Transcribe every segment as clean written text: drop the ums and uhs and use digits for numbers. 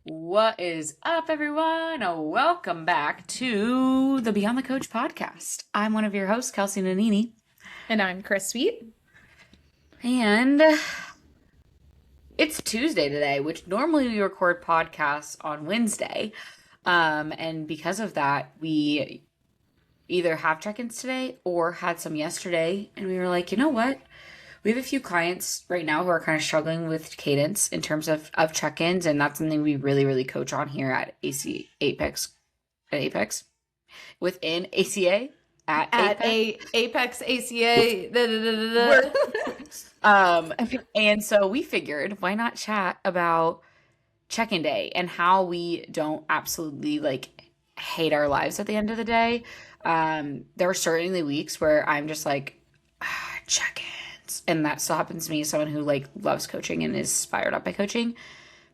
What is up, everyone? Welcome back to the Beyond the Coach podcast. I'm one of your hosts, Kelsey Nanini, And I'm Chris Sweet. and it's Tuesday today, which normally we record podcasts on Wednesday. And because of that, we either have check-ins today or had some yesterday, and we were like, you know what? We have a few clients right now who are kind of struggling with cadence in terms of check-ins, and that's something we really coach on here at AC Apex at Apex within ACA at Apex ACA. Da, da, da, da, da. And so we figured, why not chat about check-in day and how we don't absolutely hate our lives at the end of the day. There are certainly weeks where I'm just like, check-ins, and that still happens to me as someone who loves coaching and is fired up by coaching.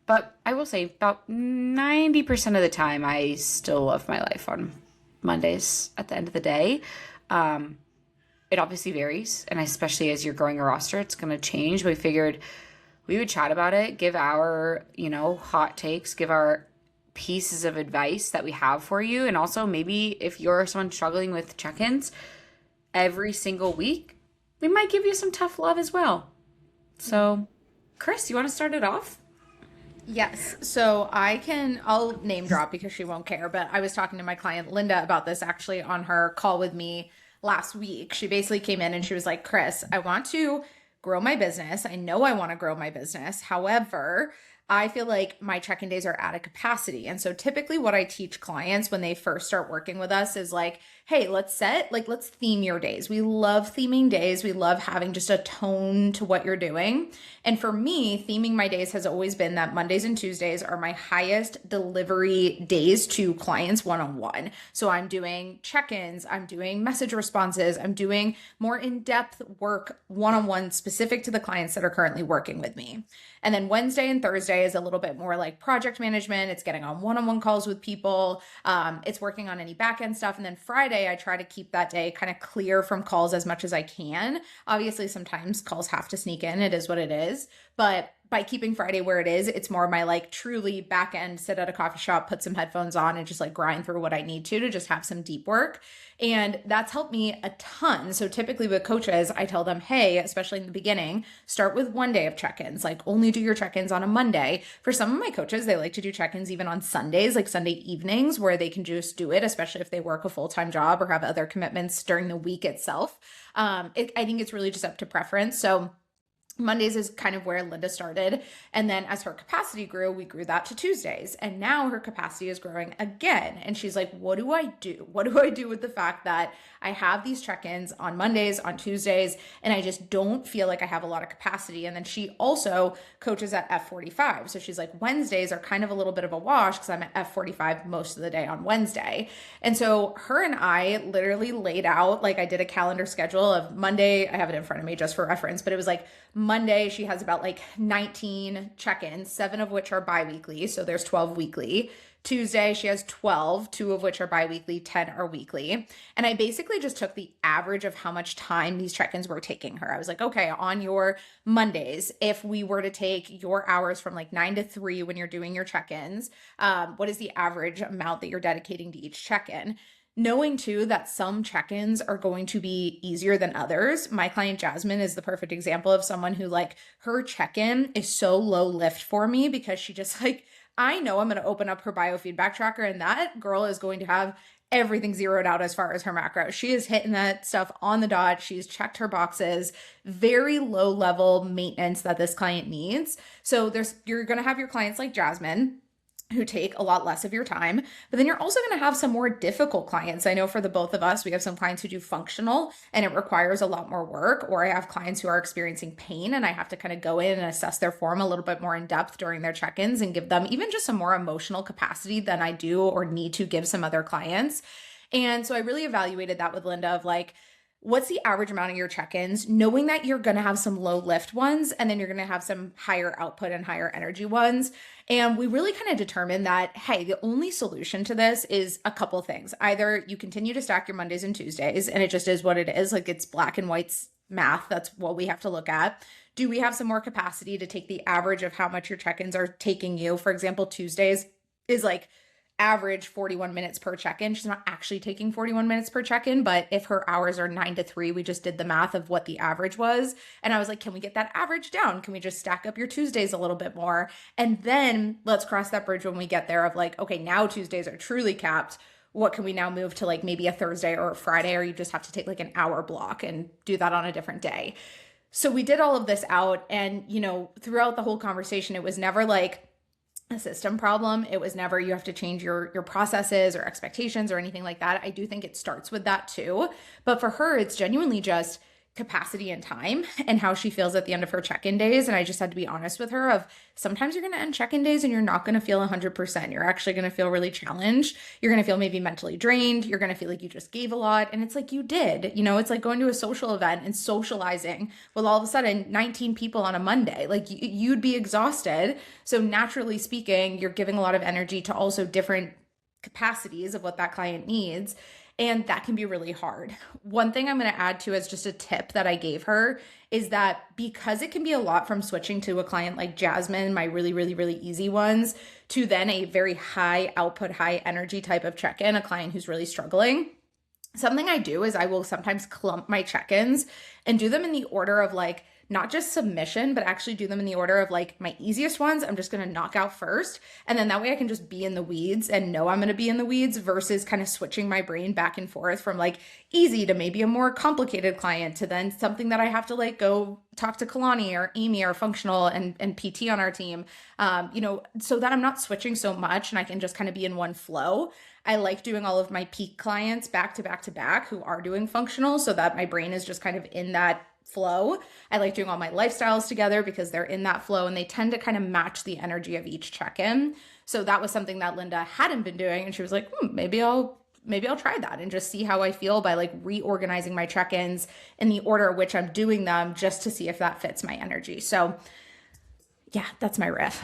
But I will say about 90% of the time, I still love my life on Mondays at the end of the day. It obviously varies, and especially as you're growing a roster, it's going to change. But we figured we would chat about it, give our, hot takes, give our pieces of advice that we have for you. And also maybe if you're someone struggling with check-ins every single week, we might give you some tough love as well. So, Chris, you want to start it off? Yes. So I'll name drop because she won't care, but I was talking to my client Linda about this actually on her call with me last week. She basically came in and she was like, Chris, I want to grow my business. I know I want to grow my business. However, I feel like my check-in days are at a capacity. And so typically what I teach clients when they first start working with us is like, hey, let's theme your days. We love theming days. We love having just a tone to what you're doing. And for me, theming my days has always been that Mondays and Tuesdays are my highest delivery days to clients one-on-one. So I'm doing check-ins, I'm doing message responses, I'm doing more in-depth work one-on-one specific to the clients that are currently working with me. And then Wednesday and Thursday is a little bit more like project management. It's getting on one-on-one calls with people. It's working on any back-end stuff. And then Friday, I try to keep that day kind of clear from calls as much as I can. Obviously, sometimes calls have to sneak in. It is what it is. But by keeping Friday where it is, it's more my truly back end, sit at a coffee shop, put some headphones on and just grind through what I need to just have some deep work. And that's helped me a ton. So typically with coaches, I tell them, hey, especially in the beginning, start with one day of check-ins, only do your check-ins on a Monday. For some of my coaches, they like to do check-ins even on Sundays, like Sunday evenings, where they can just do it, especially if they work a full-time job or have other commitments during the week itself. I think it's really just up to preference. So Mondays is kind of where Linda started. And then as her capacity grew, we grew that to Tuesdays. And now her capacity is growing again. And she's like, what do I do? What do I do with the fact that I have these check-ins on Mondays, on Tuesdays, and I just don't feel like I have a lot of capacity? And then she also coaches at F45. So she's like, Wednesdays are kind of a little bit of a wash because I'm at F45 most of the day on Wednesday. And so her and I literally laid out, I did a calendar schedule of Monday. I have it in front of me just for reference, but it was Monday, she has about 19 check-ins, 7 of which are bi-weekly. So there's 12 weekly. Tuesday, she has 12, 2 of which are bi-weekly, 10 are weekly. And I basically just took the average of how much time these check-ins were taking her. I was like, okay, on your Mondays, if we were to take your hours from 9 to 3 when you're doing your check-ins, what is the average amount that you're dedicating to each check-in? Knowing too that some check-ins are going to be easier than others. My client Jasmine is the perfect example of someone who her check-in is so low lift for me because she just I know I'm going to open up her biofeedback tracker and that girl is going to have everything zeroed out as far as her macro. She is hitting that stuff on the dot. She's checked her boxes, very low level maintenance that this client needs. So you're going to have your clients like Jasmine who take a lot less of your time, but then you're also going to have some more difficult clients. I know for the both of us, we have some clients who do functional and it requires a lot more work, or I have clients who are experiencing pain and I have to kind of go in and assess their form a little bit more in depth during their check-ins and give them even just some more emotional capacity than I do or need to give some other clients. And so I really evaluated that with Linda of what's the average amount of your check-ins, knowing that you're going to have some low lift ones and then you're going to have some higher output and higher energy ones. And we really kind of determined that, hey, the only solution to this is a couple things. Either you continue to stack your Mondays and Tuesdays and it just is what it is, it's black and white math. That's what we have to look at. Do we have some more capacity to take the average of how much your check-ins are taking you? For example, Tuesdays is like average 41 minutes per check-in. She's not actually taking 41 minutes per check-in, but if her hours are 9 to 3, we just did the math of what the average was. And I was like, can we get that average down? Can we just stack up your Tuesdays a little bit more? And then let's cross that bridge when we get there of like, okay, now Tuesdays are truly capped. What can we now move to like maybe a Thursday or a Friday, or you just have to take like an hour block and do that on a different day? So we did all of this out. And, throughout the whole conversation, it was never like, a system problem. It was never you have to change your processes or expectations or anything like that. I do think it starts with that too. But for her, it's genuinely just capacity and time and how she feels at the end of her check-in days. And I just had to be honest with her of sometimes you're going to end check-in days and you're not going to feel 100%. You're actually going to feel really challenged. You're going to feel maybe mentally drained. You're going to feel like you just gave a lot. And it's like you did, it's like going to a social event and socializing with all of a sudden 19 people on a Monday. Like you'd be exhausted. So naturally speaking, you're giving a lot of energy to also different capacities of what that client needs. And that can be really hard. One thing I'm going to add to as just a tip that I gave her is that because it can be a lot from switching to a client like Jasmine, my really, really, really easy ones, to then a very high output, high energy type of check-in, a client who's really struggling. Something I do is I will sometimes clump my check-ins and do them in the order of like, not just submission, but actually do them in the order of like my easiest ones. I'm just going to knock out first. And then that way I can just be in the weeds and know I'm going to be in the weeds versus kind of switching my brain back and forth from like easy to maybe a more complicated client to then something that I have to like go talk to Kalani or Amy or functional and PT on our team, so that I'm not switching so much and I can just kind of be in one flow. I like doing all of my peak clients back to back to back who are doing functional so that my brain is just kind of in that flow. I like doing all my lifestyles together because they're in that flow and they tend to kind of match the energy of each check-in. So that was something that Linda hadn't been doing. And she was like, maybe I'll try that and just see how I feel by like reorganizing my check-ins in the order in which I'm doing them just to see if that fits my energy. So yeah, that's my riff.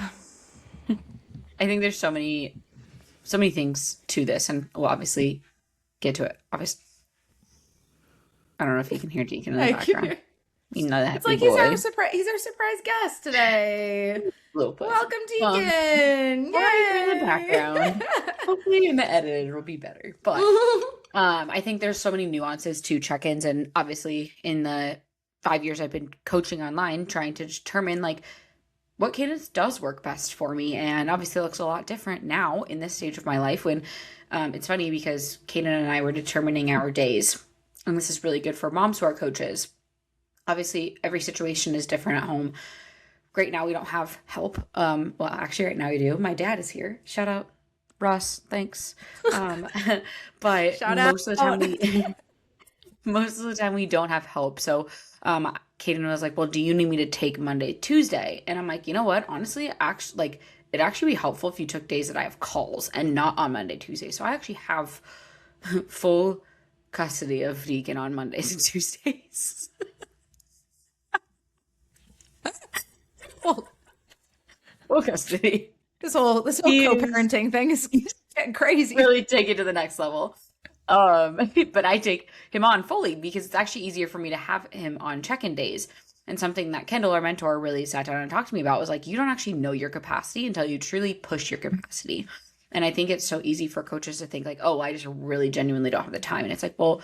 I think there's so many things to this, and we'll obviously get to it. Obviously, I don't know if you can hear Deacon in the background. You know that. It's like he's our surprise guest today. Welcome, Deacon. Yay! In the background. Hopefully in the edited it'll be better. But I think there's so many nuances to check-ins, and obviously in the 5 years I've been coaching online, trying to determine like what cadence does work best for me. And obviously it looks a lot different now in this stage of my life when it's funny because Kaden and I were determining our days. And this is really good for moms who are coaches. Obviously, every situation is different at home. Right now, we don't have help. Well, actually, right now we do. My dad is here. Shout out, Russ. Thanks. But most of the time we don't have help. So, Kaden was like, "Well, do you need me to take Monday, Tuesday?" And I'm like, you know what? Honestly, actually, like it'd actually be helpful if you took days that I have calls and not on Monday, Tuesday. So I actually have full custody of Deacon on Mondays and Tuesdays. Full custody. This whole co-parenting thing is getting crazy. Really take it to the next level. But I take him on fully because it's actually easier for me to have him on check-in days. And something that Kendall, our mentor, really sat down and talked to me about was like, you don't actually know your capacity until you truly push your capacity. And I think it's so easy for coaches to think like, oh, I just really genuinely don't have the time. And it's like, well,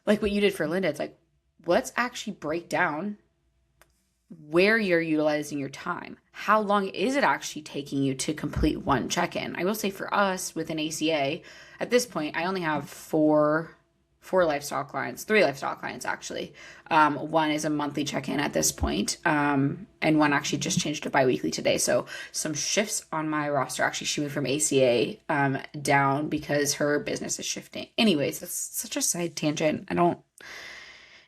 like what you did for Linda, it's like, let's actually break down where you're utilizing your time. How long is it actually taking you to complete one check-in? I will say for us with an ACA, at this point, I only have three lifestyle clients actually. One is a monthly check-in at this point, and one actually just changed to biweekly today. So some shifts on my roster. Actually, she moved from ACA down because her business is shifting. Anyways, that's such a side tangent.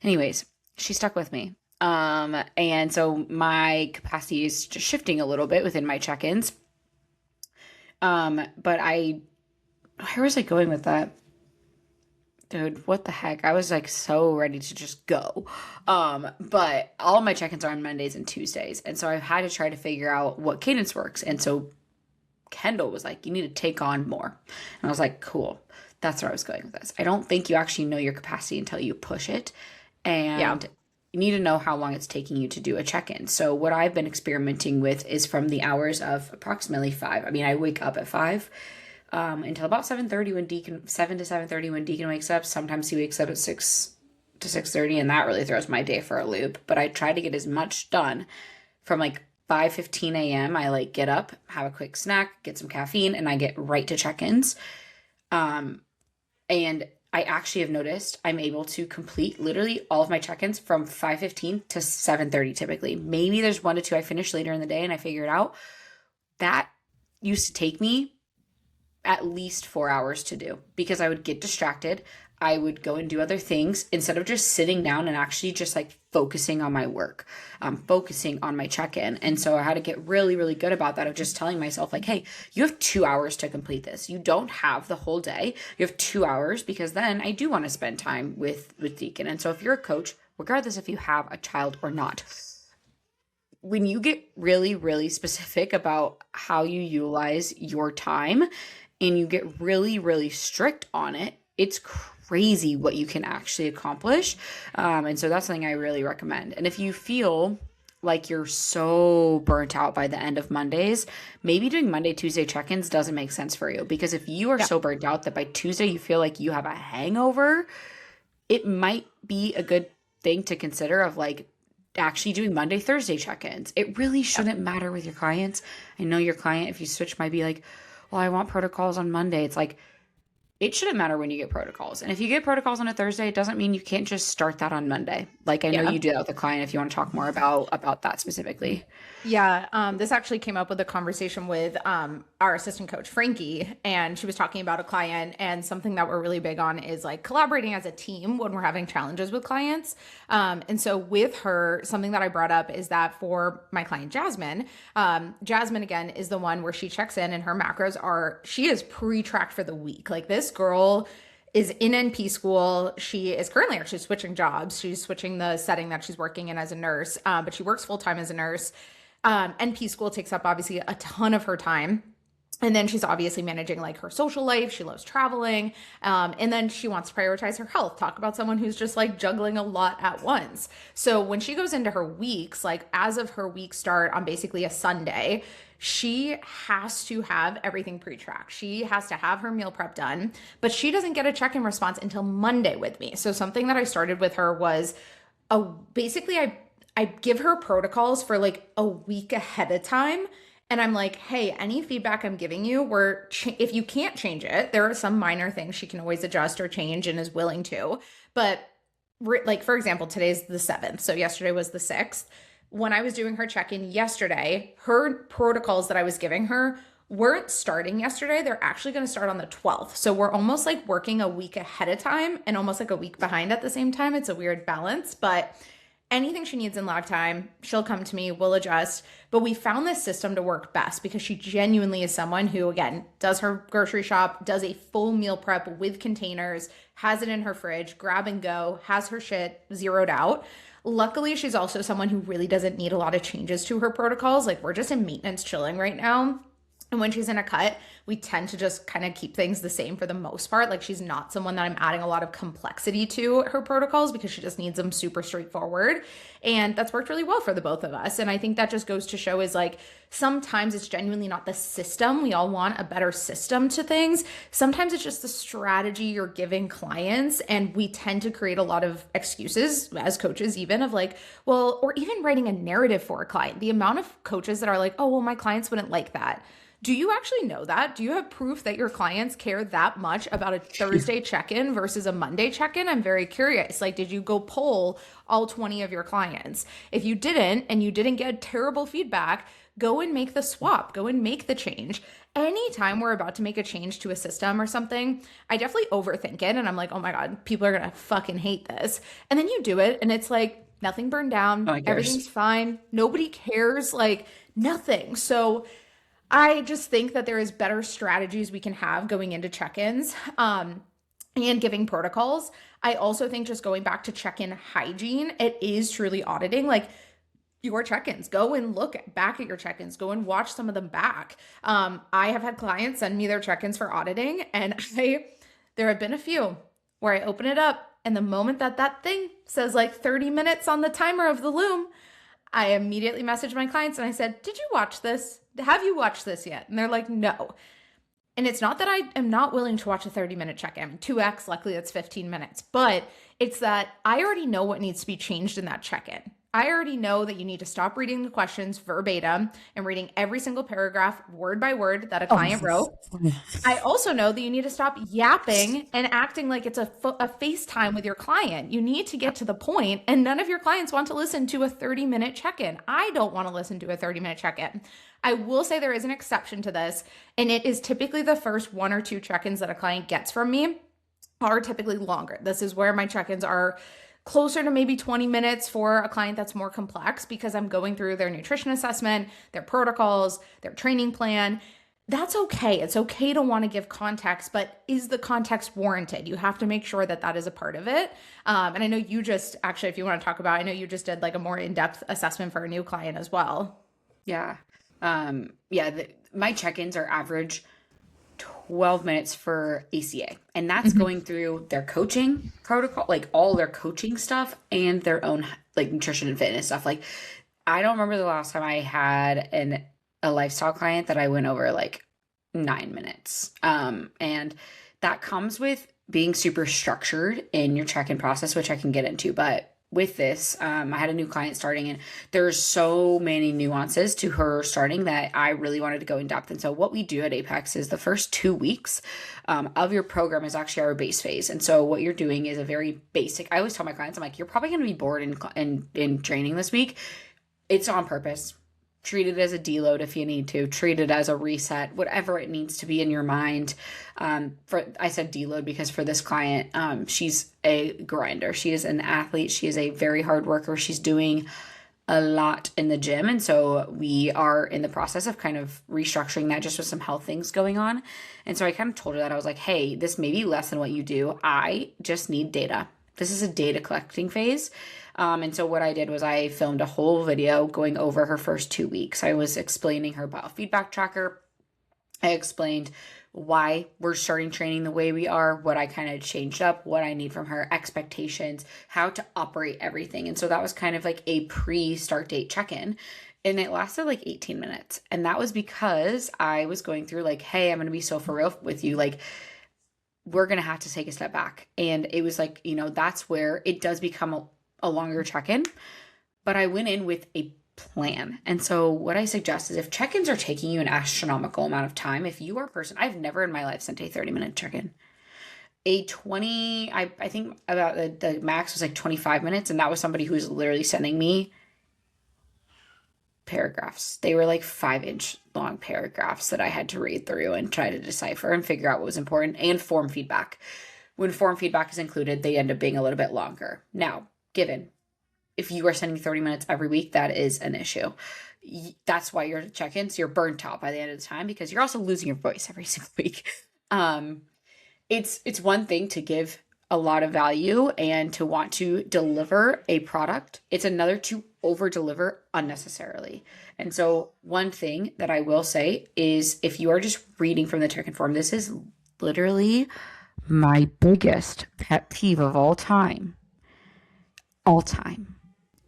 Anyways, she stuck with me. And so my capacity is just shifting a little bit within my check-ins. But where was I going with that? Dude, what the heck? I was like so ready to just go. But all of my check-ins are on Mondays and Tuesdays. And so I've had to try to figure out what cadence works. And so Kendall was like, you need to take on more. And I was like, cool. That's where I was going with this. I don't think you actually know your capacity until you push it. And you need to know how long it's taking you to do a check-in. So what I've been experimenting with is from the hours of approximately 5. I mean, I wake up at 5 until about 7:30 when Deacon 7 to 7:30 when Deacon wakes up. Sometimes he wakes up at 6 to 6:30, and that really throws my day for a loop. But I try to get as much done from like 5:15 a.m. I like get up, have a quick snack, get some caffeine, and I get right to check-ins. And I actually have noticed I'm able to complete literally all of my check-ins from 5:15 to 7:30 typically. Maybe there's 1 to 2 I finish later in the day and I figure it out. That used to take me at least 4 hours to do because I would get distracted. I would go and do other things instead of just sitting down and actually just like focusing on my work, focusing on my check-in. And so I had to get really, really good about that of just telling myself like, hey, you have 2 hours to complete this. You don't have the whole day. You have 2 hours because then I do want to spend time with Deacon. And so if you're a coach, regardless if you have a child or not, when you get really, really specific about how you utilize your time and you get really, really strict on it, it's crazy what you can actually accomplish. And so that's something I really recommend. And if you feel like you're so burnt out by the end of Mondays, maybe doing Monday, Tuesday check-ins doesn't make sense for you. Because if you are so burnt out that by Tuesday you feel like you have a hangover, it might be a good thing to consider of like actually doing Monday, Thursday check-ins. It really shouldn't matter with your clients. I know your client, if you switch, might be like, well, I want protocols on Monday. It's like, it shouldn't matter when you get protocols. And if you get protocols on a Thursday, it doesn't mean you can't just start that on Monday. Like I know you do that with a client if you want to talk more about that specifically. Yeah, this actually came up with a conversation with our assistant coach, Frankie, and she was talking about a client, and something that we're really big on is like collaborating as a team when we're having challenges with clients. And so with her, something that I brought up is that for my client, Jasmine, Jasmine, again, is the one where she checks in and her macros she is pre-tracked for the week. Like this girl is in NP school. She is currently actually switching jobs. She's switching the setting that she's working in as a nurse, but she works full-time as a nurse. NP school takes up obviously a ton of her time. And then she's obviously managing like her social life. She loves traveling. And then she wants to prioritize her health. Talk about someone who's just like juggling a lot at once. So when she goes into her weeks, like as of her week start on basically a Sunday, she has to have everything pre-tracked. She has to have her meal prep done, but she doesn't get a check-in response until Monday with me. So something that I started with her was basically I give her protocols for like a week ahead of time. And I'm like, hey, any feedback I'm giving you, if you can't change it, there are some minor things she can always adjust or change and is willing to. But like, for example, today's the 7th. So yesterday was the 6th. When I was doing her check-in yesterday, her protocols that I was giving her weren't starting yesterday. They're actually going to start on the 12th. So we're almost like working a week ahead of time and almost like a week behind at the same time. It's a weird balance, but anything she needs in lab time, she'll come to me, we'll adjust. But we found this system to work best because she genuinely is someone who, again, does her grocery shop, does a full meal prep with containers, has it in her fridge, grab and go, has her shit zeroed out. Luckily, she's also someone who really doesn't need a lot of changes to her protocols. Like we're just in maintenance chilling right now. And when she's in a cut, we tend to just kind of keep things the same for the most part. Like she's not someone that I'm adding a lot of complexity to her protocols because she just needs them super straightforward. And that's worked really well for the both of us. And I think that just goes to show is like, sometimes it's genuinely not the system. We all want a better system to things. Sometimes it's just the strategy you're giving clients. And we tend to create a lot of excuses as coaches, even of like, well, or even writing a narrative for a client. The amount of coaches that are like, oh, well, my clients wouldn't like that. Do you actually know that? Do you have proof that your clients care that much about a Thursday check-in versus a Monday check-in? I'm very curious. Like, did you go poll all 20 of your clients? If you didn't, and you didn't get terrible feedback, go and make the swap, go and make the change. Anytime we're about to make a change to a system or something, I definitely overthink it. And I'm like, oh my God, people are going to fucking hate this. And then you do it and it's like, nothing burned down. Everything's fine. Nobody cares, like nothing. So I just think that there is better strategies we can have going into check-ins and giving protocols. I also think just going back to check-in hygiene, it is truly auditing like your check-ins. Go and look back at your check-ins. Go and watch some of them back. I have had clients send me their check-ins for auditing, and there have been a few where I open it up And the moment that that thing says like 30 minutes on the timer of the Loom, I immediately messaged my clients and I said, "Did you watch this? Have you watched this yet?" And they're like, "No." And it's not that I am not willing to watch a 30-minute check-in. 2x, luckily that's 15 minutes. But it's that I already know what needs to be changed in that check-in. I already know that you need to stop reading the questions verbatim and reading every single paragraph word by word that a Oh, client wrote. I also know that you need to stop yapping and acting like it's a FaceTime with your client. You need to get to the point, and none of your clients want to listen to a 30-minute check-in. I don't want to listen to a 30-minute check-in. I will say there is an exception to this, and it is typically the first 1 or 2 check-ins that a client gets from me are typically longer. This is where my check-ins are closer to maybe 20 minutes for a client that's more complex, because I'm going through their nutrition assessment, their protocols, their training plan. That's okay. It's okay to want to give context, but is the context warranted? You have to make sure that that is a part of it. And I know you just actually, if you want to talk about, I know you just did like a more in-depth assessment for a new client as well. yeah. My check-ins are average 12 minutes for ACA. And that's going through their coaching protocol, like all their coaching stuff and their own like nutrition and fitness stuff. Like I don't remember the last time I had a lifestyle client that I went over like 9 minutes. And that comes with being super structured in your check-in process, which I can get into. But with this, I had a new client starting, and there's so many nuances to her starting that I really wanted to go in depth. And so what we do at Apex is the first 2 weeks of your program is actually our base phase. And so what you're doing is a very basic, I always tell my clients, I'm like, you're probably going to be bored in training this week. It's on purpose. Treat it as a deload if you need to. Treat it as a reset, whatever it needs to be in your mind. I said deload because for this client, she's a grinder. She is an athlete. She is a very hard worker. She's doing a lot in the gym. And so we are in the process of kind of restructuring that, just with some health things going on. And so I kind of told her that I was like, hey, this may be less than what you do. I just need data. This is a data collecting phase. And so what I did was I filmed a whole video going over her first 2 weeks. I was explaining her biofeedback tracker. I explained why we're starting training the way we are, what I kind of changed up, what I need from her, expectations, how to operate everything. And so that was kind of like a pre-start date check-in. And it lasted like 18 minutes. And that was because I was going through like, hey, I'm going to be so for real with you. Like, we're going to have to take a step back. And it was like, that's where it does become a longer check-in, but I went in with a plan. And so what I suggest is if check-ins are taking you an astronomical amount of time, if you are a person, I've never in my life sent a 30-minute check-in. A 20, I think about the max was like 25 minutes. And that was somebody who was literally sending me paragraphs. They were like 5-inch long paragraphs that I had to read through and try to decipher and figure out what was important, and form feedback. When form feedback is included, they end up being a little bit longer. Now, given if you are sending 30 minutes every week, that is an issue. That's why your check-ins, you're burnt out by the end of the time, because you're also losing your voice every single week. It's one thing to give a lot of value and to want to deliver a product. It's another to over deliver unnecessarily. And so one thing that I will say is, if you are just reading from the check-in form, this is literally my biggest pet peeve of all time.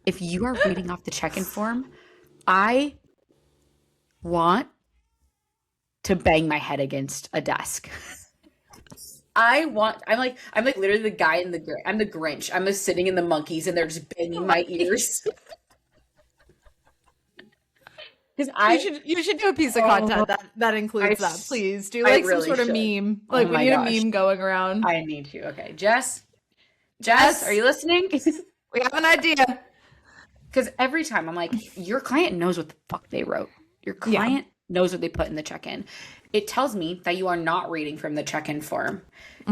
If you are reading off the check-in form, I want to bang my head against a desk. I'm like literally the guy I'm the Grinch. I'm just sitting in the monkeys and they're just banging my ears. Because You should do a piece of content that includes that. Please do like really some sort of should. meme. Oh Like we my need gosh. a meme going around. I need to. Okay, Jess, Yes. are you listening? We have an idea. Because every time I'm like, your client knows what the fuck they wrote. Your Yeah. client knows what they put in the check-in. It tells me that you are not reading from the check-in form.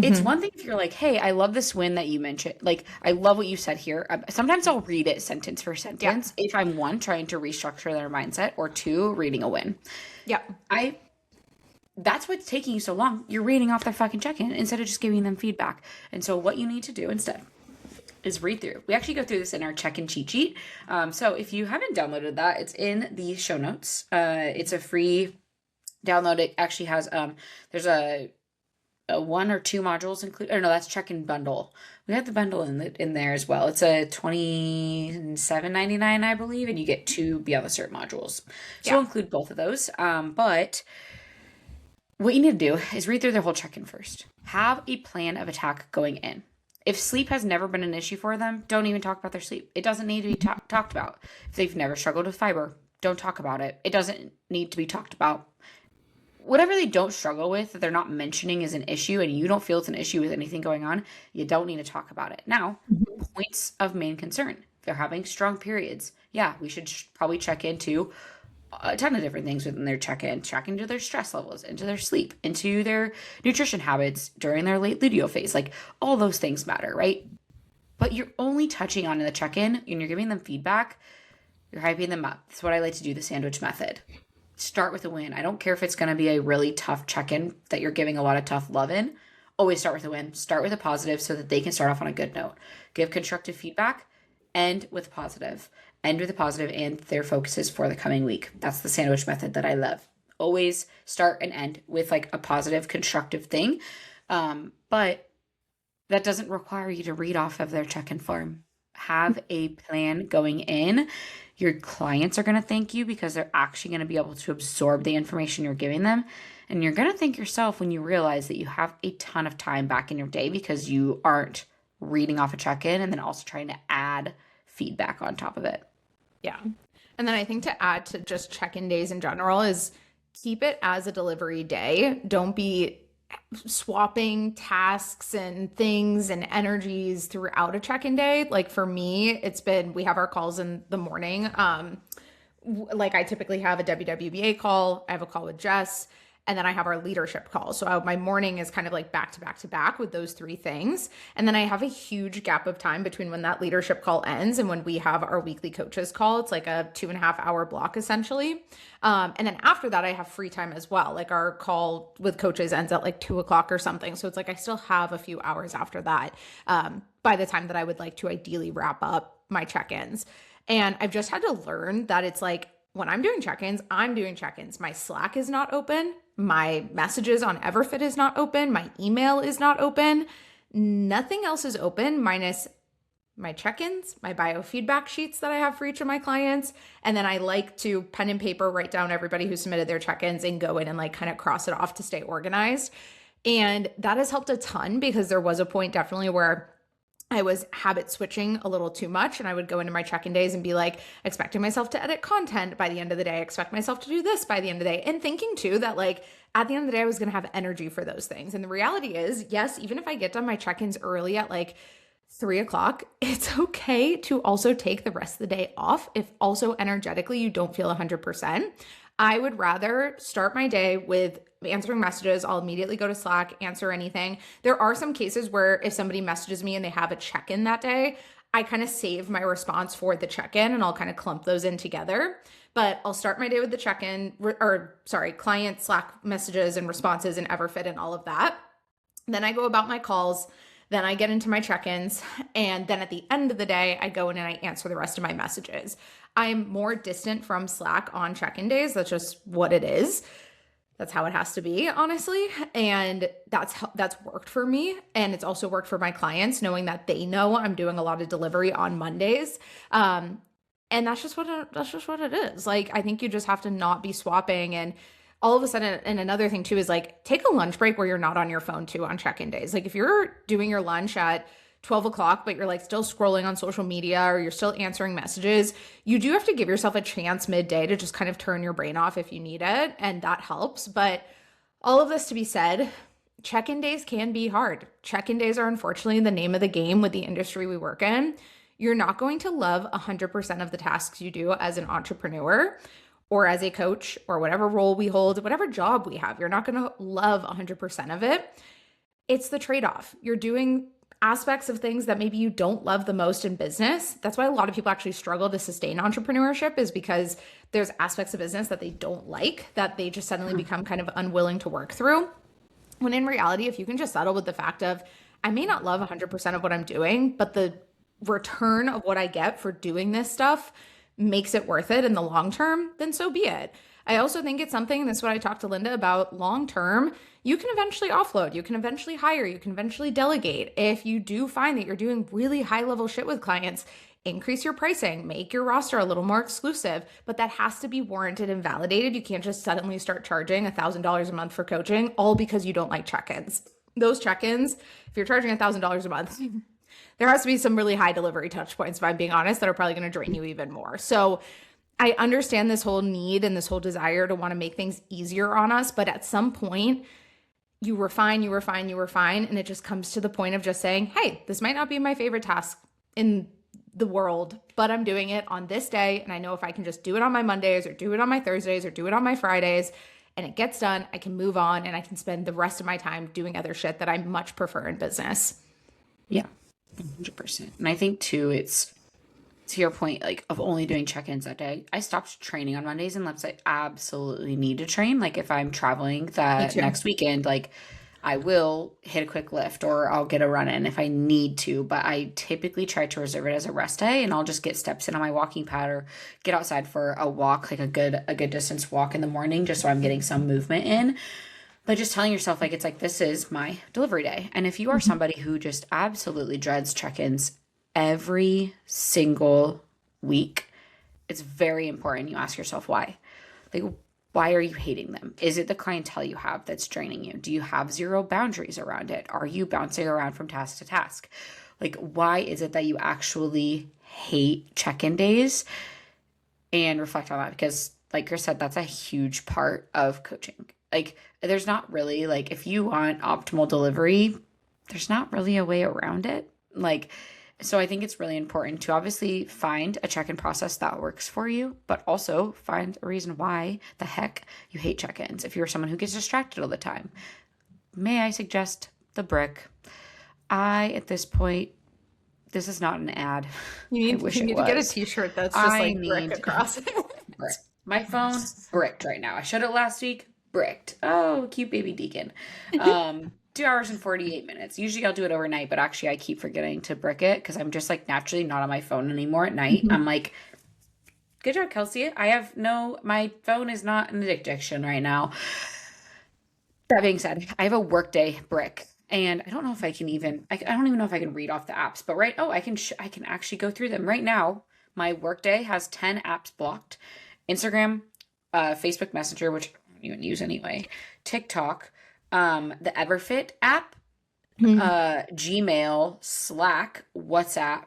It's one thing if you're like, hey, I love this win that you mentioned. Like, I love what you said here. Sometimes I'll read it sentence for sentence if I'm, one, trying to restructure their mindset, or two, reading a win. Yeah. That's what's taking you so long. You're reading off their fucking check-in instead of just giving them feedback. And so what you need to do instead is read through. We actually go through this in our check-in cheat sheet. So if you haven't downloaded that, it's in the show notes. It's a free download. It actually has, there's a one or two modules include, or no, that's check-in bundle. We have the bundle in there as well. It's a 27.99, I believe, and you get two Beyond the Cert modules. So Yeah. we'll include both of those. But what you need to do is read through their whole check-in first. Have a plan of attack going in. If sleep has never been an issue for them, don't even talk about their sleep. It doesn't need to be talked about. If they've never struggled with fiber, don't talk about it. It doesn't need to be talked about. Whatever they don't struggle with that they're not mentioning is an issue and you don't feel it's an issue with anything going on, you don't need to talk about it. Now, points of main concern. If they're having strong periods, yeah, we should probably check into a ton of different things within their check-in, check into their stress levels, into their sleep, into their nutrition habits during their late luteal phase. Like all those things matter, right? But you're only touching on in the check-in and you're giving them feedback. You're hyping them up. That's what I like to do, the sandwich method. Start with a win. I don't care if it's going to be a really tough check-in that you're giving a lot of tough love in. Always start with a win. Start with a positive so that they can start off on a good note. Give constructive feedback. End with positive. End with a positive and their focuses for the coming week. That's the sandwich method that I love. Always start and end with like a positive, constructive thing. But that doesn't require you to read off of their check-in form. Have a plan going in. Your clients are going to thank you because they're actually going to be able to absorb the information you're giving them. And you're going to thank yourself when you realize that you have a ton of time back in your day because you aren't reading off a check-in and then also trying to add feedback on top of it. Yeah. And then I think to add to just check-in days in general is keep it as a delivery day. Don't be swapping tasks and things and energies throughout a check-in day. Like for me, it's been, we have our calls in the morning. Like I typically have a WWBA call. I have a call with Jess. And then I have our leadership call. So my morning is kind of like back to back to back with those three things. And then I have a huge gap of time between when that leadership call ends and when we have our weekly coaches call. It's like a 2.5 hour block essentially. And then after that, I have free time as well. Like our call with coaches ends at like 2 o'clock or something. So it's like I still have a few hours after that by the time that I would like to ideally wrap up my check-ins. And I've just had to learn that it's like, when I'm doing check-ins, I'm doing check-ins. My Slack is not open. My messages on Everfit is not open. My email is not open. Nothing else is open minus my check-ins, my biofeedback sheets that I have for each of my clients. And then I like to pen and paper write down everybody who submitted their check-ins and go in and like kind of cross it off to stay organized. And that has helped a ton because there was a point definitely where I was habit switching a little too much and I would go into my check-in days and be like expecting myself to edit content by the end of the day, expect myself to do this by the end of the day, and thinking too that like at the end of the day I was going to have energy for those things. And the reality is, yes, even if I get done my check-ins early at like 3 o'clock, it's okay to also take the rest of the day off if also energetically you don't feel 100%. I would rather start my day with answering messages. I'll immediately go to Slack, answer anything. There are some cases where if somebody messages me and they have a check-in that day, I kind of save my response for the check-in and I'll kind of clump those in together. But I'll start my day with the check-in, client Slack messages and responses and Everfit and all of that. Then I go about my calls. Then I get into my check-ins. And then at the end of the day, I go in and I answer the rest of my messages. I'm more distant from Slack on check-in days. That's just what it is. That's how it has to be, honestly. And that's worked for me. And it's also worked for my clients, knowing that they know I'm doing a lot of delivery on Mondays. And that's just what it is. Like, I think you just have to not be swapping. And all of a sudden, and another thing too, is like, take a lunch break where you're not on your phone too on check-in days. Like if you're doing your lunch at 12 o'clock, but you're like still scrolling on social media or you're still answering messages, you do have to give yourself a chance midday to just kind of turn your brain off if you need it. And that helps. But all of this to be said, check-in days can be hard. Check-in days are unfortunately the name of the game with the industry we work in. You're not going to love 100% of the tasks you do as an entrepreneur or as a coach or whatever role we hold, whatever job we have. You're not going to love 100% of it. It's the trade-off. You're doing aspects of things that maybe you don't love the most in business. That's why a lot of people actually struggle to sustain entrepreneurship, is because there's aspects of business that they don't like, that they just suddenly become kind of unwilling to work through. When in reality, if you can just settle with the fact of, I may not love 100% of what I'm doing, but the return of what I get for doing this stuff makes it worth it in the long term, then so be it. I also think it's something, and this is what I talked to Linda about long term. You can eventually offload, you can eventually hire, you can eventually delegate. If you do find that you're doing really high level shit with clients, increase your pricing, make your roster a little more exclusive, but that has to be warranted and validated. You can't just suddenly start charging $1,000 a month for coaching all because you don't like check-ins. Those check-ins, if you're charging $1,000 a month, there has to be some really high delivery touch points, if I'm being honest, that are probably going to drain you even more. So I understand this whole need and this whole desire to want to make things easier on us, but at some point, you refine, and it just comes to the point of just saying, hey, this might not be my favorite task in the world, but I'm doing it on this day. And I know if I can just do it on my Mondays or do it on my Thursdays or do it on my Fridays and it gets done, I can move on and I can spend the rest of my time doing other shit that I much prefer in business. Yeah, 100%. And I think too, it's to your point, like of only doing check-ins that day. I stopped training on Mondays unless I absolutely need to train. Like if I'm traveling that next weekend, like I will hit a quick lift or I'll get a run in if I need to, but I typically try to reserve it as a rest day and I'll just get steps in on my walking pad or get outside for a walk, like a good distance walk in the morning, just so I'm getting some movement in. But just telling yourself like it's like this is my delivery day. And if you are somebody who just absolutely dreads check-ins every single week, it's very important you ask yourself why. Like, why are you hating them? Is it the clientele you have that's draining you? Do you have zero boundaries around it? Are you bouncing around from task to task? Like, why is it that you actually hate check-in days? And reflect on that because, like Chris said, that's a huge part of coaching. Like, there's not really, like, if you want optimal delivery, there's not really a way around it. Like, so I think it's really important to obviously find a check-in process that works for you, but also find a reason why the heck you hate check-ins. If you're someone who gets distracted all the time, may I suggest the brick? At this point, this is not an ad. You need to get a t-shirt that's just like brick across it. Brick. My phone bricked right now. I showed it last week, bricked. Oh, cute baby Deacon. 2 hours and 48 minutes. Usually I'll do it overnight, but actually I keep forgetting to brick it because I'm just like naturally not on my phone anymore at night. I'm like, good job, Kelsey. My phone is not an addiction right now. That being said, I have a workday brick and I don't know if I can even, I don't even know if I can read off the apps, but I can actually go through them right now. My workday has 10 apps blocked. Instagram, Facebook Messenger, which I don't even use anyway, TikTok, the Everfit app, Gmail, Slack, WhatsApp,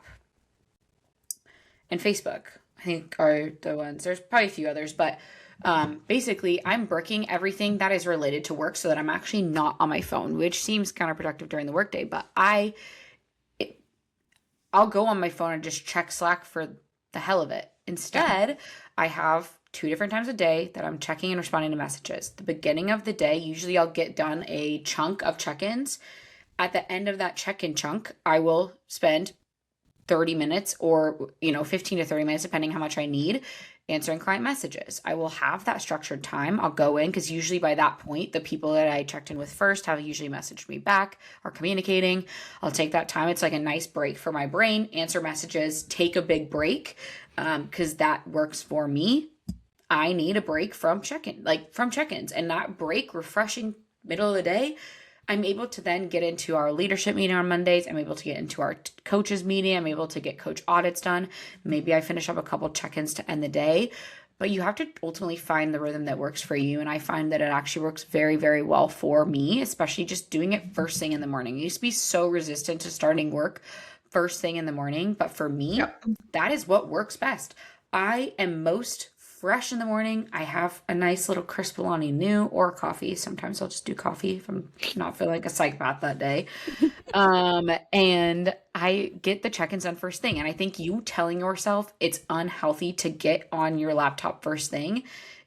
and Facebook, I think are the ones. There's probably a few others, but basically I'm bricking everything that is related to work so that I'm actually not on my phone, which seems counterproductive during the workday, but I'll go on my phone and just check Slack for the hell of it. Instead, I have 2 different times a day that I'm checking and responding to messages. The beginning of the day, usually I'll get done a chunk of check-ins. At the end of that check-in chunk, I will spend 30 minutes or 15 to 30 minutes, depending how much I need, answering client messages. I will have that structured time. I'll go in because usually by that point, the people that I checked in with first have usually messaged me back or communicating. I'll take that time. It's like a nice break for my brain, answer messages, take a big break because that works for me. I need a break from check-ins, and that break, refreshing middle of the day, I'm able to then get into our leadership meeting on Mondays. I'm able to get into our coaches meeting. I'm able to get coach audits done. Maybe I finish up a couple check-ins to end the day, but you have to ultimately find the rhythm that works for you. And I find that it actually works very, very well for me, especially just doing it first thing in the morning. I used to be so resistant to starting work first thing in the morning, but for me, that is what works best. I am most fresh in the morning. I have a nice little crisp bologna new or coffee. Sometimes I'll just do coffee if I'm not feeling like a psychopath that day. And I get the check-ins done first thing. And I think you telling yourself it's unhealthy to get on your laptop first thing,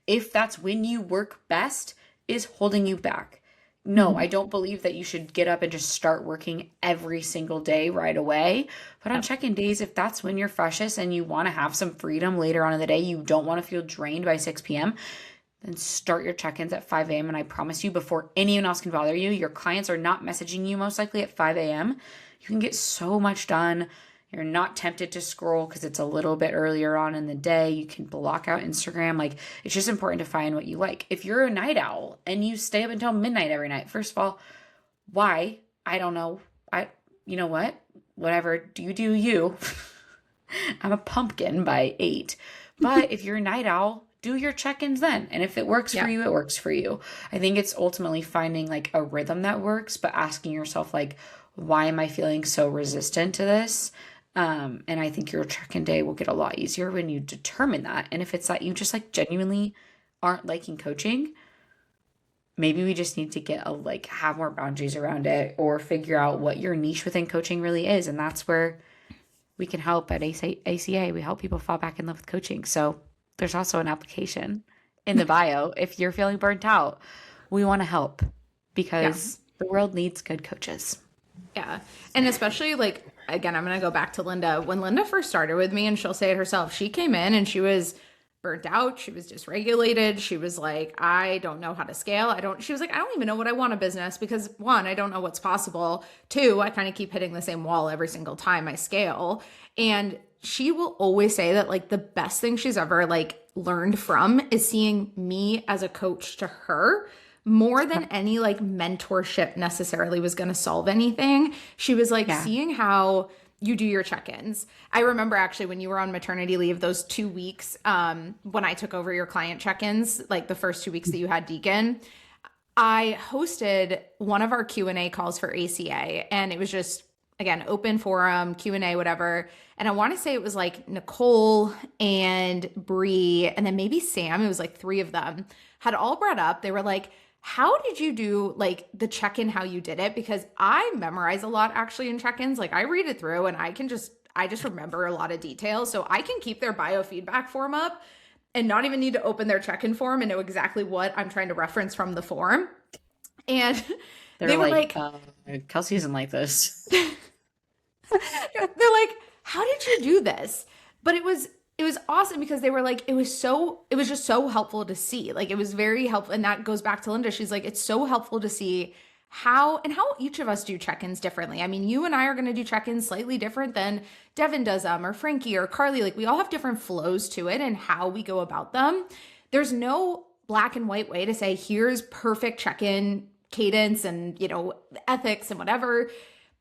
if that's when you work best, is holding you back. No, I don't believe that you should get up and just start working every single day right away. But on check-in days, if that's when you're freshest and you want to have some freedom later on in the day, you don't want to feel drained by 6 p.m., then start your check-ins at 5 a.m. And I promise you, before anyone else can bother you, your clients are not messaging you most likely at 5 a.m. You can get so much done. you're not tempted to scroll because it's a little bit earlier on in the day. You can block out Instagram. Like, it's just important to find what you like. If you're a night owl and you stay up until midnight every night, first of all, why? I don't know. You know what? Whatever. Do you. I'm a pumpkin by 8. But if you're a night owl, do your check-ins then. And if it works for you, it works for you. I think it's ultimately finding like a rhythm that works, but asking yourself like, why am I feeling so resistant to this? And I think your check-in day will get a lot easier when you determine that. And if it's that you just like genuinely aren't liking coaching, maybe we just need to get have more boundaries around it, or figure out what your niche within coaching really is. And that's where we can help at ACA. We help people fall back in love with coaching. So there's also an application in the bio. If you're feeling burnt out, we want to help because the world needs good coaches. Yeah. And especially like, again, I'm going to go back to Linda. When Linda first started with me, and she'll say it herself, she came in and she was burnt out. She was dysregulated. She was like, I don't know how to scale. She was like, I don't even know what I want a business because 1, I don't know what's possible. 2, I kind of keep hitting the same wall every single time I scale. And she will always say that like the best thing she's ever like learned from is seeing me as a coach to her more than any like mentorship necessarily was going to solve anything. She was like seeing how you do your check-ins. I remember actually when you were on maternity leave, those 2 weeks, when I took over your client check-ins, like the first 2 weeks that you had Deacon, I hosted one of our Q&A calls for ACA, and it was just, again, open forum, Q&A, whatever. And I want to say it was like Nicole and Bree, and then maybe Sam, it was like 3 of them, had all brought up, they were like, how did you do like the check-in, how you did it? Because I memorize a lot actually in check-ins. Like I read it through and I just remember a lot of details. So I can keep their biofeedback form up and not even need to open their check-in form and know exactly what I'm trying to reference from the form. And they were like, Kelsey isn't like this. they're like, how did you do this? But it was awesome because they were like, it was just so helpful to see. Like it was very helpful. And that goes back to Linda. She's like, it's so helpful to see how each of us do check-ins differently. I mean, you and I are going to do check-ins slightly different than Devin does them, or Frankie or Carly. Like we all have different flows to it and how we go about them. There's no black and white way to say, here's perfect check-in cadence and, ethics and whatever.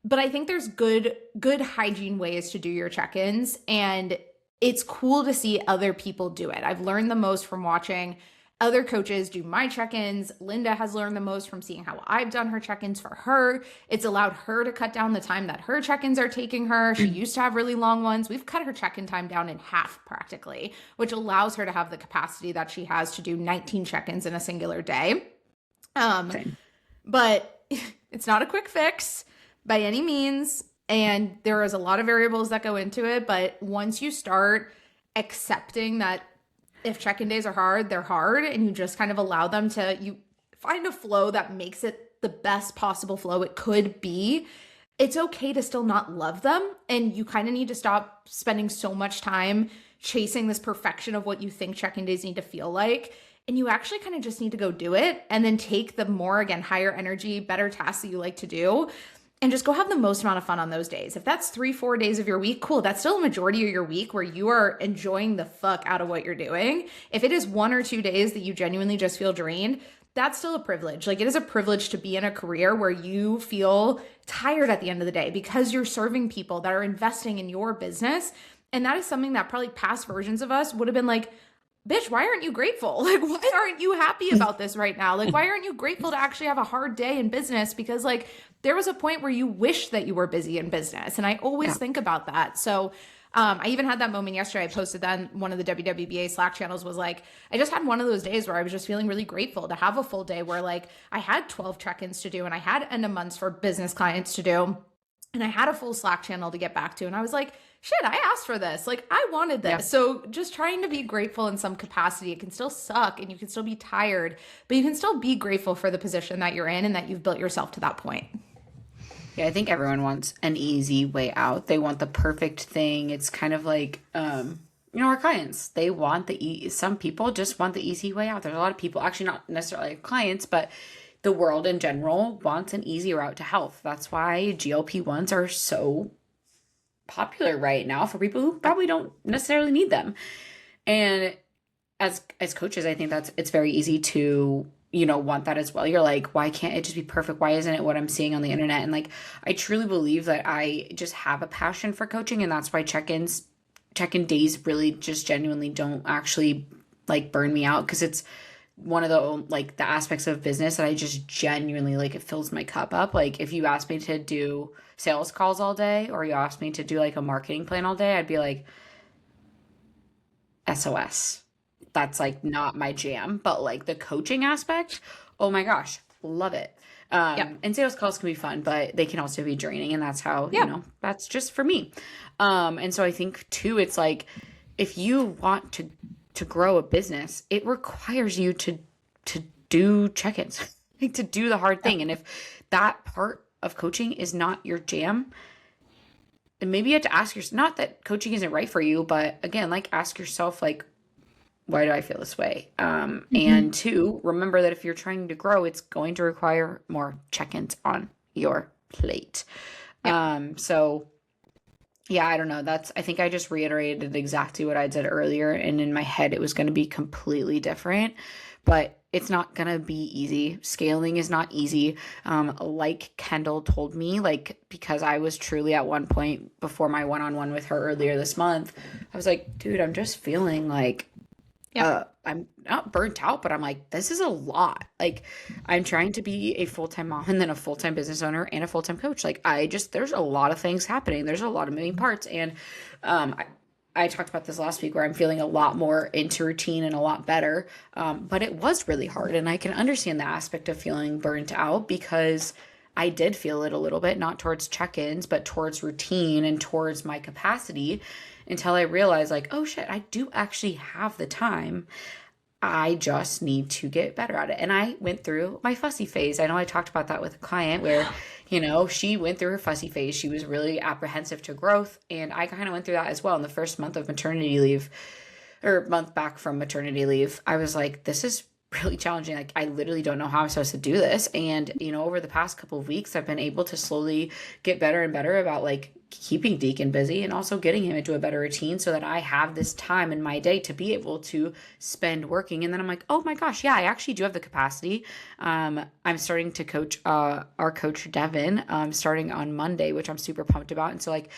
But I think there's good hygiene ways to do your check-ins, and it's cool to see other people do it. I've learned the most from watching other coaches do my check-ins. Linda has learned the most from seeing how I've done her check-ins for her. It's allowed her to cut down the time that her check-ins are taking her. She used to have really long ones. We've cut her check-in time down in half practically, which allows her to have the capacity that she has to do 19 check-ins in a singular day. But it's not a quick fix by any means. And there is a lot of variables that go into it. But once you start accepting that if check-in days are hard, they're hard, and you just kind of allow them to, you find a flow that makes it the best possible flow it could be, it's okay to still not love them. And you kind of need to stop spending so much time chasing this perfection of what you think check-in days need to feel like. And you actually kind of just need to go do it and then take the more, again, higher energy, better tasks that you like to do and just go have the most amount of fun on those days. If that's 3-4 days of your week, cool. That's still a majority of your week where you are enjoying the fuck out of what you're doing. If it is 1 or 2 days that you genuinely just feel drained, that's still a privilege. Like it is a privilege to be in a career where you feel tired at the end of the day because you're serving people that are investing in your business. And that is something that probably past versions of us would have been like, bitch, why aren't you grateful? Like, why aren't you happy about this right now? Like, why aren't you grateful to actually have a hard day in business? Because like, there was a point where you wish that you were busy in business. And I always think about that. So I even had that moment yesterday. I posted that one of the WWBA Slack channels was like, I just had one of those days where I was just feeling really grateful to have a full day where like I had 12 check-ins to do and I had end of months for business clients to do. And I had a full Slack channel to get back to. And I was like, shit, I asked for this. Like I wanted this. Yeah. So just trying to be grateful in some capacity. It can still suck and you can still be tired, but you can still be grateful for the position that you're in and that you've built yourself to that point. Yeah, I think everyone wants an easy way out. They want the perfect thing. It's kind of like, our clients, they want some people just want the easy way out. There's a lot of people, actually not necessarily clients, but the world in general wants an easy route to health. That's why GLP-1s are so popular right now for people who probably don't necessarily need them. And as coaches, I think it's very easy to, want that as well. You're like, why can't it just be perfect? Why isn't it what I'm seeing on the internet? And like, I truly believe that I just have a passion for coaching, and that's why check-in days really just genuinely don't actually like burn me out, because it's one of the like the aspects of business that I just genuinely like, it fills my cup up. Like if you asked me to do sales calls all day, or you asked me to do like a marketing plan all day, I'd be like, SOS. That's like not my jam. But like the coaching aspect, oh my gosh, love it. Yep. And sales calls can be fun, but they can also be draining. And that's how, Yep. that's just for me. And so I think too, it's like if you want to grow a business, it requires you to do check-ins, like to do the hard Yep. thing. And if that part of coaching is not your jam, then maybe you have to ask yourself, not that coaching isn't right for you, but again, like ask yourself, like, why do I feel this way? And Mhm. two, remember that if you're trying to grow, it's going to require more check-ins on your plate. Yep. So yeah, I don't know. I think I just reiterated exactly what I said earlier. And in my head, it was going to be completely different, but it's not going to be easy. Scaling is not easy. Like Kendall told me, like, because I was truly at one point before my one-on-one with her earlier this month, I was like, dude, I'm just feeling like Yep. I'm not burnt out, but I'm like, this is a lot. Like, I'm trying to be a full-time mom and then a full-time business owner and a full-time coach. Like, there's a lot of things happening. There's a lot of moving parts. And I talked about this last week where I'm feeling a lot more into routine and a lot better. But it was really hard. And I can understand the aspect of feeling burnt out, because I did feel it a little bit, not towards check-ins, but towards routine and towards my capacity, until I realized, like, oh shit, I do actually have the time. I just need to get better at it. And I went through my fussy phase. I know I talked about that with a client where, she went through her fussy phase. She was really apprehensive to growth. And I kind of went through that as well in the first month of maternity leave, or month back from maternity leave. I was like, this is really challenging. Like, I literally don't know how I'm supposed to do this. And, over the past couple of weeks, I've been able to slowly get better and better about like keeping Deacon busy and also getting him into a better routine so that I have this time in my day to be able to spend working. And then I'm like, oh my gosh, yeah, I actually do have the capacity. I'm starting to coach our coach Devin, starting on Monday, which I'm super pumped about. And so like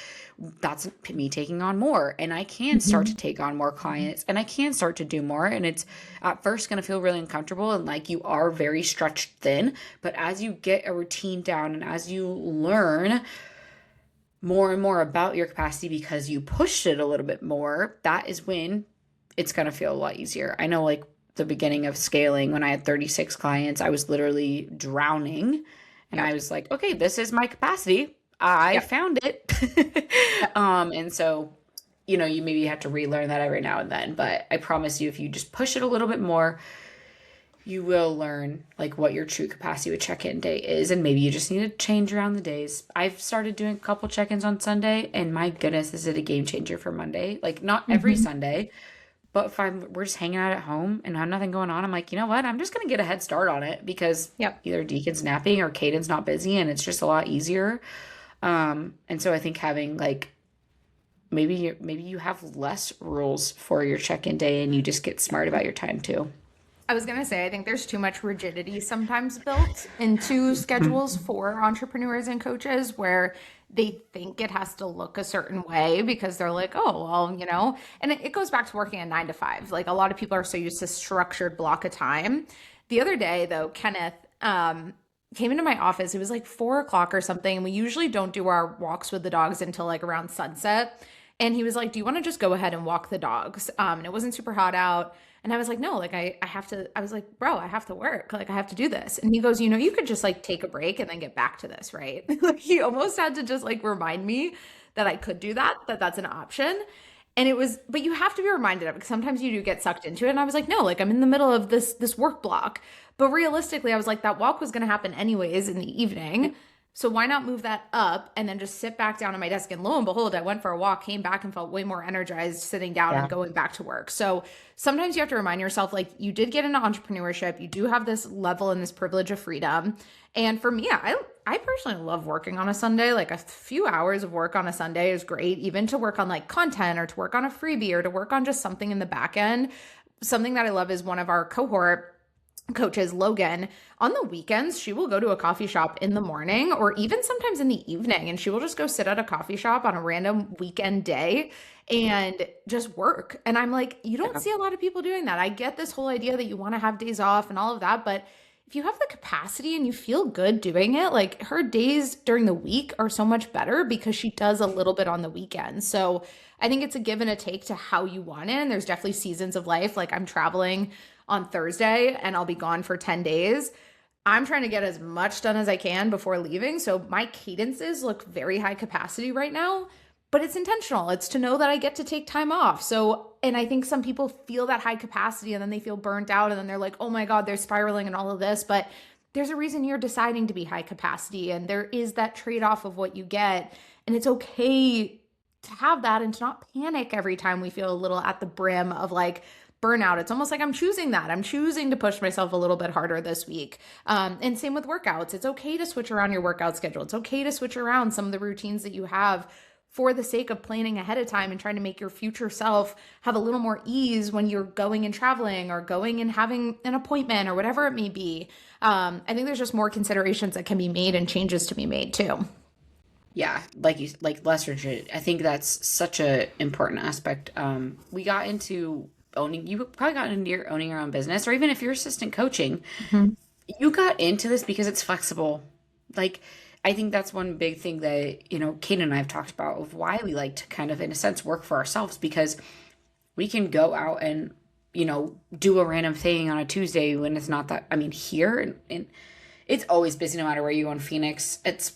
that's me taking on more, and I can start to Mhm. take on more clients, and I can start to do more. And it's at first going to feel really uncomfortable, and like you are very stretched thin, but as you get a routine down and as you learn more and more about your capacity because you pushed it a little bit more, that is when it's going to feel a lot easier. I know, like, the beginning of scaling, when I had 36 clients, I was literally drowning, and I Yep. was like, okay, this is my capacity. I Yep. found it. Yep. And so, you maybe have to relearn that every now and then, but I promise you, if you just push it a little bit more, you will learn like what your true capacity with check-in day is, and maybe you just need to change around the days. I've started doing a couple check-ins on Sunday, and my goodness, is it a game changer for Monday. Like, not every Mhm. Sunday, but if we're just hanging out at home and have nothing going on, I'm like, you know what, I'm just gonna get a head start on it, because Yep. either Deacon's napping or Caden's not busy, and it's just a lot easier. And so I think having like, maybe you have less rules for your check-in day, and you just get smart about your time too. I was gonna say, I think there's too much rigidity sometimes built into schedules for entrepreneurs and coaches where they think it has to look a certain way because they're like, oh, well, and it goes back to working a 9 to 5. Like a lot of people are so used to structured block of time. The other day, though, Kenneth came into my office. It was like 4 o'clock or something. And we usually don't do our walks with the dogs until like around sunset. And he was like, do you want to just go ahead and walk the dogs? And it wasn't super hot out. And I was like, no, like I have to, I was like, bro, I have to work. Like I have to do this. And he goes, you could just like take a break and then get back to this, right? Like he almost had to just like remind me that I could do that, that that's an option. And it was, but you have to be reminded of it because sometimes you do get sucked into it. And I was like, no, like I'm in the middle of this work block. But realistically, I was like, that walk was going to happen anyways in the evening. So why not move that up and then just sit back down at my desk? And lo and behold, I went for a walk, came back and felt way more energized sitting down and Yeah. going back to work. So sometimes you have to remind yourself, like, you did get into entrepreneurship. You do have this level and this privilege of freedom. And for me, I personally love working on a Sunday. Like a few hours of work on a Sunday is great, even to work on like content or to work on a freebie or to work on just something in the back end. Something that I love is one of our cohort coaches, Logan, on the weekends, she will go to a coffee shop in the morning or even sometimes in the evening, and she will just go sit at a coffee shop on a random weekend day and just work. And I'm like, you don't Yeah. see a lot of people doing that. I get this whole idea that you want to have days off and all of that, but if you have the capacity and you feel good doing it, like her days during the week are so much better because she does a little bit on the weekend. So I think it's a give and a take to how you want it. And there's definitely seasons of life. Like I'm traveling on Thursday and I'll be gone for 10 days. I'm trying to get as much done as I can before leaving. So my cadences look very high capacity right now, but it's intentional. It's to know that I get to take time off. So, and I think some people feel that high capacity and then they feel burnt out and then they're like, oh my God, they're spiraling and all of this. But there's a reason you're deciding to be high capacity and there is that trade off of what you get. And it's okay to have that and to not panic every time we feel a little at the brim of like, burnout. It's almost like I'm choosing that. I'm choosing to push myself a little bit harder this week. And same with workouts. It's okay to switch around your workout schedule. It's okay to switch around some of the routines that you have for the sake of planning ahead of time and trying to make your future self have a little more ease when you're going and traveling or going and having an appointment or whatever it may be. I think there's just more considerations that can be made and changes to be made too. Yeah, like less rigid. I think that's such a important aspect. We got into owning. You probably got into your owning your own business, or even if you're assistant coaching, Mhm. you got into this because it's flexible. Like I think that's one big thing that Kate and I have talked about of why we like to kind of, in a sense, work for ourselves because we can go out and do a random thing on a Tuesday when it's not that. I mean, here and it's always busy no matter where you go in Phoenix. It's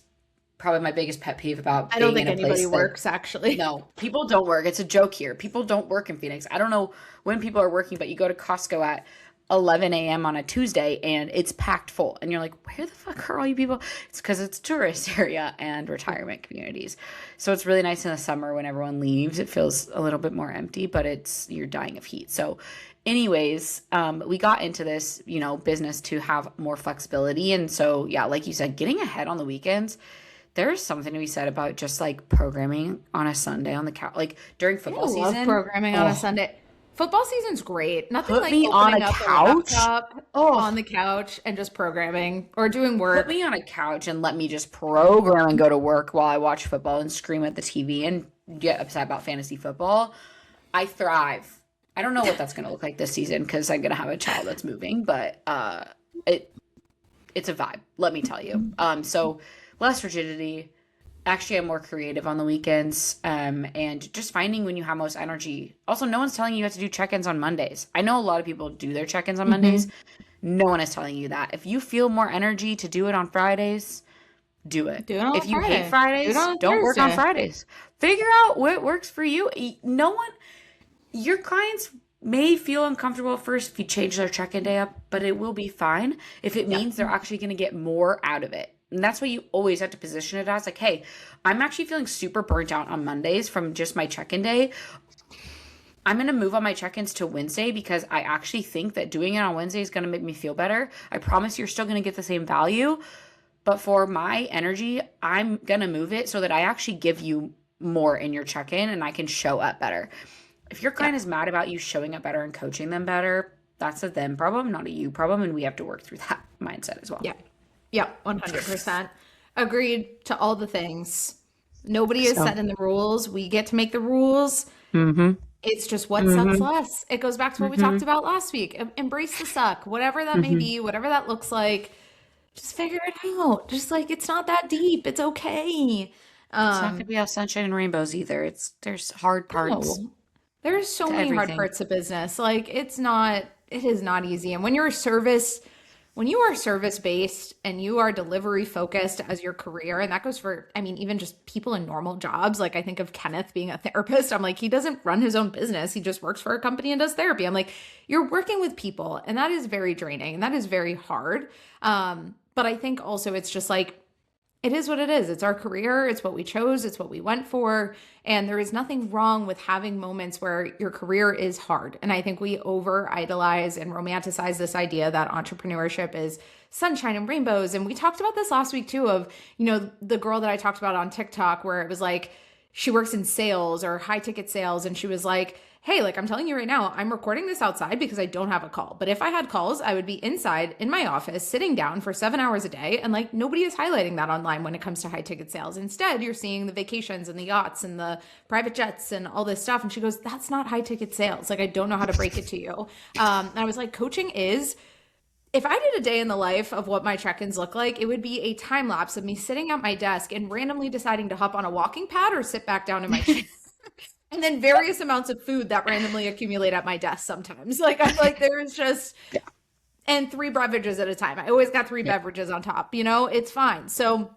probably my biggest pet peeve about I don't being in think a anybody place that works actually. no, people don't work. It's a joke here. People don't work in Phoenix. I don't know when people are working, but you go to Costco at 11 a.m. on a Tuesday and it's packed full. And you're like, where the fuck are all you people? It's because it's tourist area and retirement communities. So it's really nice in the summer when everyone leaves. It feels a little bit more empty, but you're dying of heat. So anyways, we got into this, business to have more flexibility. And so, yeah, like you said, getting ahead on the weekends, there's something to be said about just like programming on a Sunday on the couch, like during I football love season. programming on a Oh, Sunday. Football season's great. Nothing put like me on a opening up a couch. laptop Oh, on the couch and just programming or doing put work. me on a couch and let me just program and go to work while I watch football and scream at the TV and get upset about fantasy football. I thrive. I don't know what that's going to look like this season because I'm going to have a child that's moving, but it it's a vibe, let me tell you. So less rigidity. Actually, I'm more creative on the weekends, and just finding when you have most energy. Also, no one's telling you have to do check-ins on Mondays. I know a lot of people do their check-ins on Mondays. Mhm. No one is telling you that. If you feel more energy to do it on Fridays, do it. Do it on If you hate Friday. Do it Fridays, on don't work on Thursday. Fridays. Figure out what works for you. No one, your clients may feel uncomfortable at first if you change their check-in day up, but it will be fine if it Yep. means they're actually going to get more out of it. And that's what you always have to position it as like, hey, I'm actually feeling super burnt out on Mondays from just my check-in day. I'm going to move on my check-ins to Wednesday because I actually think that doing it on Wednesday is going to make me feel better. I promise you're still going to get the same value, but for my energy, I'm going to move it so that I actually give you more in your check-in and I can show up better. If your client Yep. is mad about you showing up better and coaching them better, that's a them problem, not a you problem, and we have to work through that mindset as well. Yep. Yep. 100%. Agreed to all the things. Nobody is So, setting the rules. We get to make the rules. mhm, It's just what sucks mhm, less. It goes back to what we talked mhm, about last week. Embrace the suck, whatever that may mhm. be, whatever that looks like. Just figure it out. Just like it's not that deep. It's okay. It's not gonna Um, be all sunshine and rainbows either. There's hard parts no, there's so to many hard everything. parts of business. Like it is not easy. And when you are service based and you are delivery focused as your career, and that goes for, I mean, even just people in normal jobs. Like I think of Kenneth being a therapist. I'm like, he doesn't run his own business. He just works for a company and does therapy. I'm like, you're working with people, and that is very draining and that is very hard. But I think also it's just like, it is what it is. It's our career. It's what we chose. It's what we went for. And there is nothing wrong with having moments where your career is hard. And I think we over idolize and romanticize this idea that entrepreneurship is sunshine and rainbows. And we talked about this last week too of, the girl that I talked about on TikTok where it was like, she works in sales or high ticket sales. And she was like, hey, like I'm telling you right now, I'm recording this outside because I don't have a call. But if I had calls, I would be inside in my office, sitting down for 7 hours a day. And like nobody is highlighting that online when it comes to high ticket sales. Instead, you're seeing the vacations and the yachts and the private jets and all this stuff. And she goes, that's not high ticket sales. Like, I don't know how to break it to you. And I was like, coaching is, if I did a day in the life of what my check-ins look like, it would be a time lapse of me sitting at my desk and randomly deciding to hop on a walking pad or sit back down in my chair. And then various amounts of food that randomly accumulate at my desk sometimes. Like, I'm like, there's just, and 3 beverages at a time. I always got 3 beverages on top, it's fine. So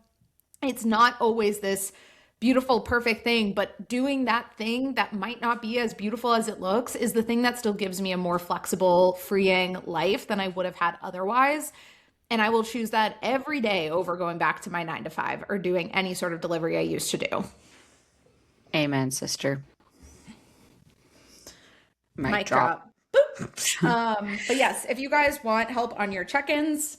it's not always this beautiful, perfect thing, but doing that thing that might not be as beautiful as it looks is the thing that still gives me a more flexible, freeing life than I would have had otherwise. And I will choose that every day over going back to my 9 to 5 or doing any sort of delivery I used to do. Amen, sister. Mic drop. But yes, if you guys want help on your check-ins,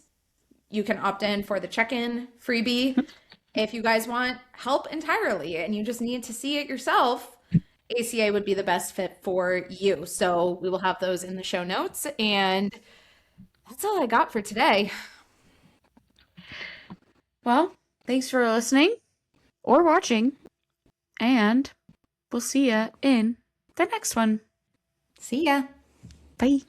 you can opt in for the check-in freebie. If you guys want help entirely and you just need to see it yourself, ACA would be the best fit for you. So we will have those in the show notes. And that's all I got for today. Well, thanks for listening or watching. And we'll see ya in the next one. See ya. Bye.